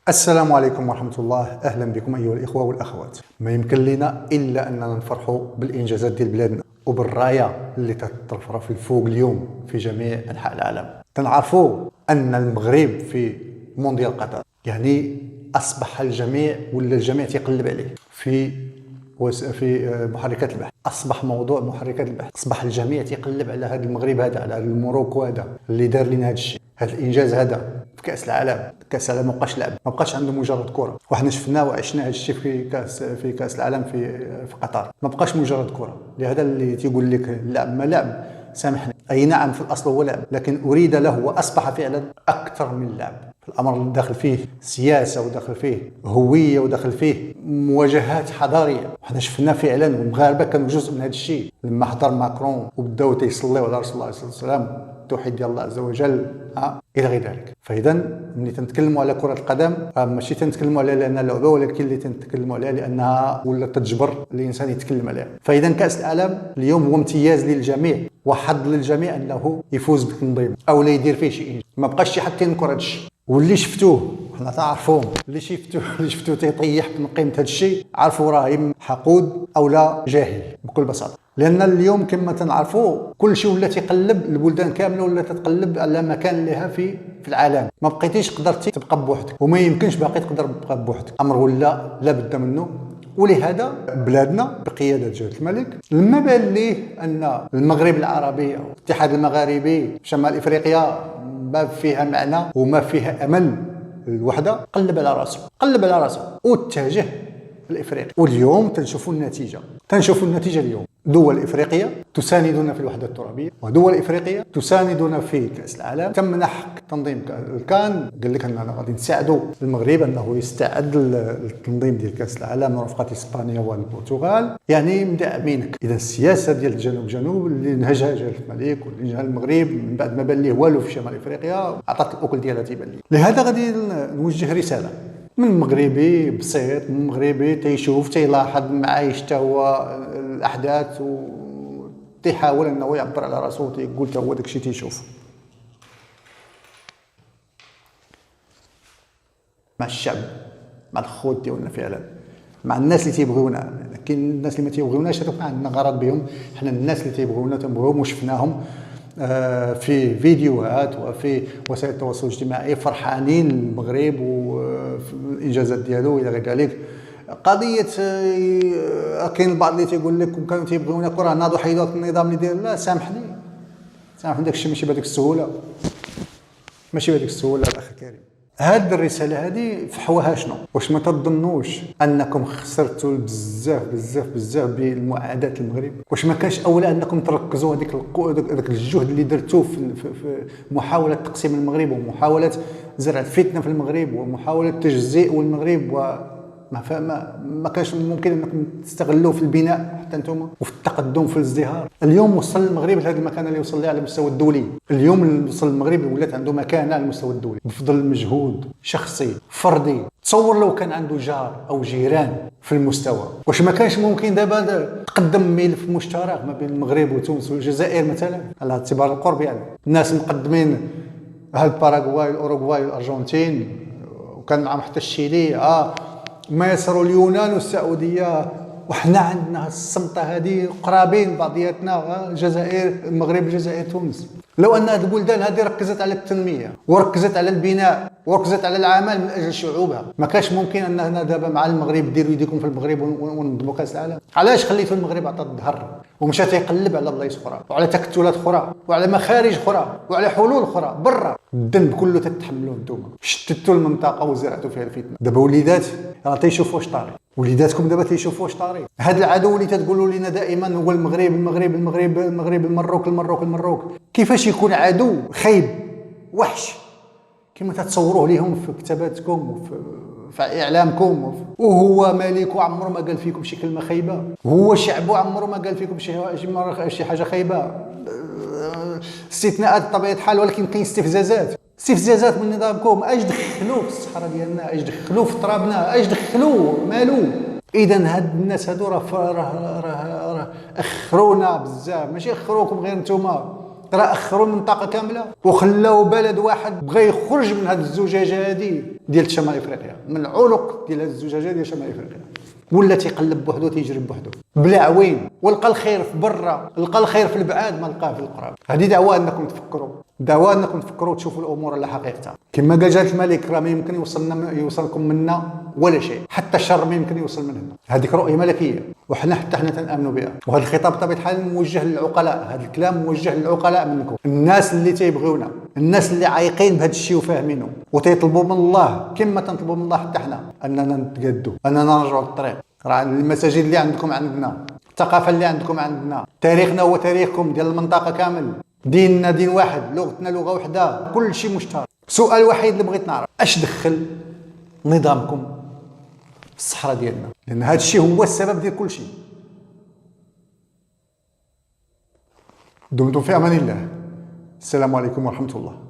السلام عليكم ورحمة الله. أهلا بكم أيها الإخوة والأخوات. ما يمكن لنا إلا أننا نفرحوا بالإنجازات ديال بلادنا وبالراية اللي تترفرف الفوق اليوم في جميع أنحاء العالم. تنعرفوا أن المغرب في مونديال قطر يعني أصبح الجميع تيقلب عليه في محركات البحث. أصبح موضوع محركات البحث، أصبح الجميع تيقلب على هذا المغرب هذا، على الموروكو هذا اللي دار لنا هذا الشيء، هذا الإنجاز هذا في كأس العالم. كأس العالم مابقاش لعب، مابقاش عنده مجرد كرة، وحنا شفنا وعشنا هذا الشيء في كأس العالم في قطر. مابقاش مجرد كرة. لهذا اللي تيقول لك اللعب ما لعب، سامحني، أي نعم في الأصل هو لعب، لكن أريد له وأصبح فعلا أكثر من لعب. الأمر اللي داخل فيه سياسة، وداخل فيه هوية، وداخل فيه مواجهات حضارية. وحنا شفنا فعلا، والمغاربة كانوا جزء من هذا الشيء لما حضر ماكرون وبداو تيصليو على رسول الله عليه الصلاة والسلام، التوحيد ديال الله عز وجل الى غير ذلك. فاذا ملي تنتكلموا على كره القدم ماشي تنتكلموا عليها لانها لعبه، ولكن اللي تنتكلموا عليها لانها ولا تجبر الانسان يتكلم عليها. فاذا كاس العالم اليوم هو امتياز للجميع وحظ للجميع انه يفوز بالتنظيم او لا يدير فيه شي انجاز. ما بقاش شي حد تينكر هذا الشيء، واللي شفتوه حنا تعرفوه، اللي شفتوه تيطيح من قيمه هذا الشيء، عرفوا راه حقود او لا جاهل بكل بساطه. لان اليوم كما تنعرفوا كل شيء ولا تيقلب، البلدان كامله ولا تتقلب على مكان لها في العالم. ما بقيتيش قدرتي تبقى بوحدك، وما يمكنش باقي تقدر تبقى بوحدك، امر ولا لا بد منه. ولهذا بلادنا بقياده جلاله الملك لما بان ليه ان المغرب العربي او الاتحاد المغاربي في شمال افريقيا ما فيها معنى وما فيها امل الوحده، قلب على راسه واتجه لافريقيا. واليوم تنشوفوا النتيجه اليوم. دول افريقيا تساندنا في الوحده الترابيه، ودول افريقيا تساندنا في كاس العالم. تمنح تنظيم الكان، قال لك اننا غادي نساعدوا المغرب انه يستعد للتنظيم ديال كاس العالم مرافقه اسبانيا والبرتغال، يعني مدعمينك. اذا السياسه ديال الجنوب اللي نهجها جلاله الملك واللي نهجها المغرب من بعد ما بان ليه والو في شمال افريقيا، عطات الاكل ديالها تيبان ليه. لهذا غادي نوجه رساله من مغربي بسيط، من مغربي تيشوف تيلاحظ معايش حتى هو الاحداث وتيحاول انه يعبر على راسه وتيقول حتى هو داكشي تيشوف مع الشعب، مع الخوت ديالنا فعلا، مع الناس اللي تيبغيونا. كاين الناس اللي ما تيبغيوناش، هذوك ما عندنا غرض بهم. حنا الناس اللي تيبغيونا تنبغيوهم وشفناهم في فيديوهات وفي وسائل التواصل الاجتماعي فرحانين المغرب والانجازات ديالو الى غير ذلك. قضيه كاين البعض اللي تيقول لك كانوا تيبغيونا كره ناضوا حيدوا النظام اللي داير. لا سامحني داك الشيء ماشي بهذيك السهوله الاخ الكريم. هاد الرساله هذه فحوها شنو؟ واش ما تظنوش انكم خسرتوا بزاف بالمعاداه المغرب؟ واش ما كانش اولى انكم تركزوا هذاك الجهد اللي درتوه في محاوله تقسيم المغرب ومحاوله زرع الفتنه في المغرب ومحاوله تجزيء المغرب، ما كانش ممكن انكم تستغلوه في البناء حتى انتم وفي التقدم في الازدهار؟ اليوم وصل المغرب لهذه المكانه اللي وصل لها على المستوى الدولي. اليوم وصل المغرب ولات عنده مكانه على المستوى الدولي بفضل مجهود شخصي فردي. تصور لو كان عنده جار او جيران في المستوى، واش ما كانش ممكن دابا تقدم ملف مشترك ما بين المغرب وتونس والجزائر مثلا على اعتبار القرب؟ يعني الناس مقدمين الباراغواي الاوروغواي والارجنتين، وكان معهم حتى الشيلي، ما يسروا اليونان والسعوديه، وحنا عندنا الصمته هذه قرابين بعضياتنا، الجزائر المغرب الجزائر تونس. لو ان هذه البلدان هذه ركزت على التنميه وركزت على البناء وركزت على العمل من اجل شعوبها، ما كاش ممكن اننا دابا مع المغرب ديروا يديكم في المغرب وننظموا كاس العالم. علاش خليتوا المغرب عطى الظهر ومشى تيقلب على بلايص اخرى وعلى تكتلات اخرى وعلى مخارج اخرى وعلى حلول اخرى برا؟ الذنب كله تتحملوه انتم، شتتوا المنطقه وزرعتوا فيها الفتنه. دابا وليدات راه تيشوفوا واش طاري، وليداتكم دابا تيشوفوا واش طاري. هذا العدو اللي تتقولوا لنا دائما هو المغرب المروك، كيفاش يكون عدو خايب وحش كما تتصوروه لهم في كتاباتكم وفي اعلامكم، وهو ملك وعمره ما قال فيكم شي كلمه خايبه، وهو شعب وعمره ما قال فيكم شي حاجه خايبه. استثناءات بطبيعه الحال، ولكن كاين استفزازات من نظامكم. اش دخلوه في الصحراء ديالنا، اش دخلوه في ترابنا، اش دخلوه مالو؟ اذا هاد الناس هادو راه اخرونا بزاف، ماشي اخروكم غير نتوما، راه اخروا المنطقه كامله وخلاو بلد واحد بغى يخرج من هذه الزجاجه هذه ديال شمال افريقيا، من العنق ديال هذه الزجاجه ديال شمال افريقيا، ولا تيقلب بوحدو تيجري بوحدو بلا عوين، ولقى الخير في برا، لقى الخير في البعاد، ما لقاه في القراب. هذه دعوه انكم تفكروا، دعوه انكم تفكروا وتشوفوا الامور على حقيقتها. كما قال جلاله الملك راه ما يمكن يوصلكم منا ولا شيء، حتى الشر ما يمكن يوصل من هنا. هذيك رؤيه ملكيه وحنا حتى تنامنوا بها. وهذا الخطاب بطبيعه الحال موجه للعقلاء، هذا الكلام موجه للعقلاء منكم، الناس اللي تيبغيونا، الناس اللي عايقين بهذا الشيء وفاهمينه وتيطلبوا من الله كما تنطلبوا من الله حتى حنا اننا نتقادوا، اننا نرجعوا للطريق. راه المساجد اللي عندكم عندنا، الثقافه اللي عندكم عندنا، تاريخنا هو تاريخكم ديال المنطقه كامل، ديننا دين واحد، لغتنا لغه وحده، كل شيء مشترك. السؤال الوحيد اللي بغيت نعرف، اش دخل نظامكم في الصحراء ديالنا؟ لان هذا الشيء هو السبب ديال كل شيء. دمتم في امان الله. السلام عليكم ورحمه الله.